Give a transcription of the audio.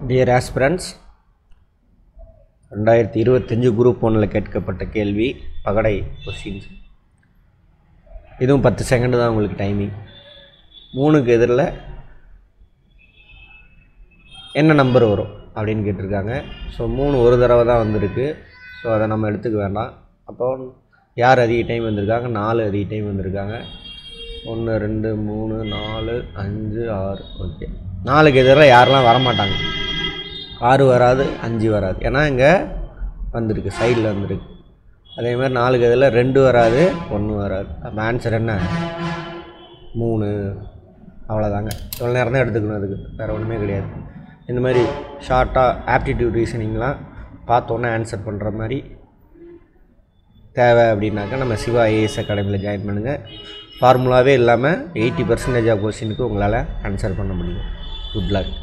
Dear aspirants, 2025 group 1ல் கேட்கப்பட்ட கேள்வி பகடை கொஸ்டின்ஸ். இதுவும் 10 செகண்ட் தான் உங்களுக்கு டைமிங். 3க்கு எதிரில் என்ன நம்பர் வரும் அப்படின்னு கேட்டிருக்காங்க. ஸோ 3 ஒரு தடவை தான் வந்திருக்கு. ஸோ அதை நம்ம எடுத்துக்க வேண்டாம். அப்போ யார் அதிக டைம் வந்திருக்காங்க? 4 அதிக டைம் வந்திருக்காங்க. 1 2 3 4 5 6. ஓகே, 4க்கு எதிரில் யாரெல்லாம் வரமாட்டாங்க? 6 வராது, 5 வராது, ஏன்னா இங்கே வந்திருக்கு, சைடில் வந்திருக்கு. அதேமாதிரி 4க்கு எதிரில் 2 வராது, 1 வராது. அப்போ ஆன்சர் என்ன? 3. அவ்வளோதாங்க. இவ்வளோ நேரம் தான் எடுத்துக்கணும், அதுக்கு வேறு ஒன்றுமே கிடையாது. இந்த மாதிரி ஷார்ட்டாக ஆப்டிடியூட் ரீசனிங்லாம் பார்த்தோன்னே ஆன்சர் பண்ணுற மாதிரி தேவை அப்படின்னாக்கா நம்ம சிவா ஐஏஎஸ் அகாடமியில் ஜாயின் பண்ணுங்கள். ஃபார்முலாவே இல்லாமல் 80% ஆஃப் கொஸ்டினுக்கு உங்களால் ஆன்சர் பண்ண முடியும். Good luck.